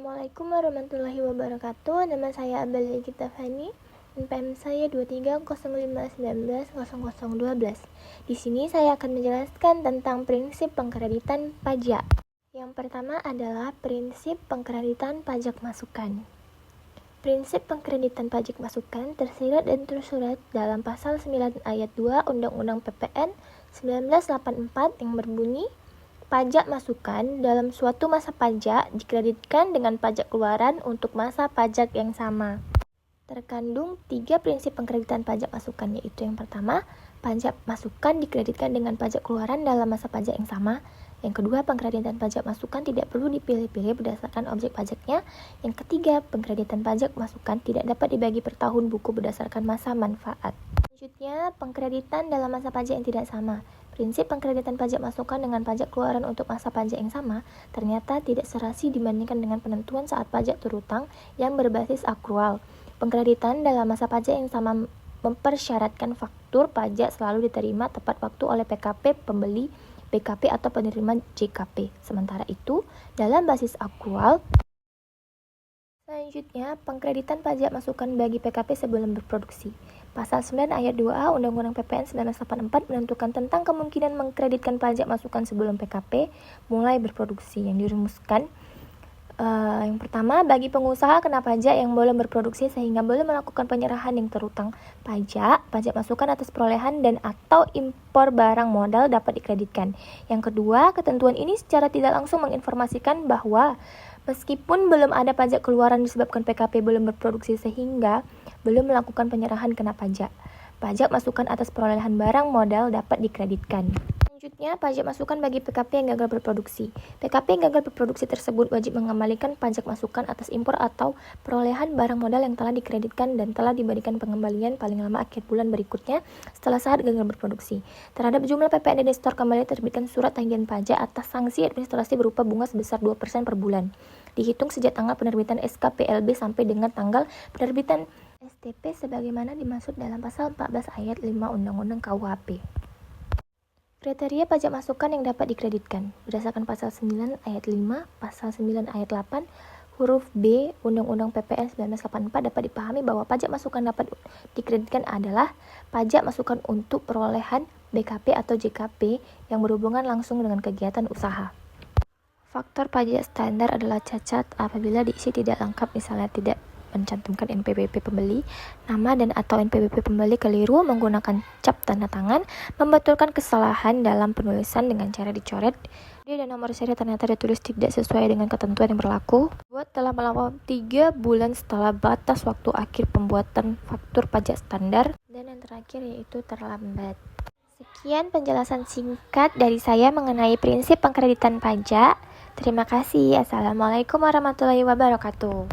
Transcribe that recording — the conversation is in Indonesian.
Assalamualaikum warahmatullahi wabarakatuh. Nama saya Abalia Kitafani. NPM saya 2305190012. Di sini saya akan menjelaskan tentang prinsip pengkreditan pajak. Yang pertama adalah prinsip pengkreditan pajak masukan. Prinsip pengkreditan pajak masukan tersirat dan tersurat dalam pasal 9 ayat 2 Undang-Undang PPN 1984 yang berbunyi, pajak masukan dalam suatu masa pajak dikreditkan dengan pajak keluaran untuk masa pajak yang sama. Terkandung 3 prinsip pengkreditan pajak masukan, yaitu yang pertama, pajak masukan dikreditkan dengan pajak keluaran dalam masa pajak yang sama. Yang kedua, pengkreditan pajak masukan tidak perlu dipilih-pilih berdasarkan objek pajaknya. Yang ketiga, pengkreditan pajak masukan tidak dapat dibagi per tahun buku berdasarkan masa manfaat. Selanjutnya, pengkreditan dalam masa pajak yang tidak sama. Prinsip pengkreditan pajak masukan dengan pajak keluaran untuk masa pajak yang sama ternyata tidak serasi dibandingkan dengan penentuan saat pajak terutang yang berbasis akrual. Pengkreditan dalam masa pajak yang sama mempersyaratkan faktur pajak selalu diterima tepat waktu oleh PKP pembeli, BKP atau penerima JKP. Sementara itu, dalam basis akrual, selanjutnya, pengkreditan pajak masukan bagi PKP sebelum berproduksi. Pasal 9 ayat 2A Undang-Undang PPN 1984 menentukan tentang kemungkinan mengkreditkan pajak masukan sebelum PKP mulai berproduksi, yang dirumuskan yang pertama, bagi pengusaha kena pajak yang belum berproduksi sehingga belum melakukan penyerahan yang terutang pajak masukan atas perolehan dan atau impor barang modal dapat dikreditkan. Yang kedua, ketentuan ini secara tidak langsung menginformasikan bahwa meskipun belum ada pajak keluaran disebabkan PKP belum berproduksi sehingga belum melakukan penyerahan kena pajak masukan atas perolehan barang modal dapat dikreditkan. Selanjutnya, pajak masukan bagi PKP yang gagal berproduksi. PKP yang gagal berproduksi tersebut wajib mengembalikan pajak masukan atas impor atau perolehan barang modal yang telah dikreditkan dan telah diberikan pengembalian paling lama akhir bulan berikutnya setelah saat gagal berproduksi. Terhadap jumlah PPN dan store kembali terbitkan surat tagihan pajak atas sanksi administrasi berupa bunga sebesar 2% per bulan. Dihitung sejak tanggal penerbitan SKPLB sampai dengan tanggal penerbitan STP sebagaimana dimaksud dalam pasal 14 ayat 5 Undang-Undang KUHP. Kriteria pajak masukan yang dapat dikreditkan berdasarkan pasal 9 ayat 5, pasal 9 ayat 8, huruf B Undang-Undang PPN 1984 dapat dipahami bahwa pajak masukan dapat dikreditkan adalah pajak masukan untuk perolehan BKP atau JKP yang berhubungan langsung dengan kegiatan usaha. Faktor pajak standar adalah cacat apabila diisi tidak lengkap, misalnya tidak mencantumkan NPWP pembeli, nama dan atau NPWP pembeli keliru, menggunakan cap tanda tangan, membetulkan kesalahan dalam penulisan dengan cara dicoret, dan nomor seri ternyata ditulis tidak sesuai dengan ketentuan yang berlaku, telah melampaui 3 bulan setelah batas waktu akhir pembuatan faktur pajak standar, dan yang terakhir yaitu terlambat. Sekian penjelasan singkat dari saya mengenai prinsip pengkreditan pajak. Terima kasih. Assalamualaikum warahmatullahi wabarakatuh.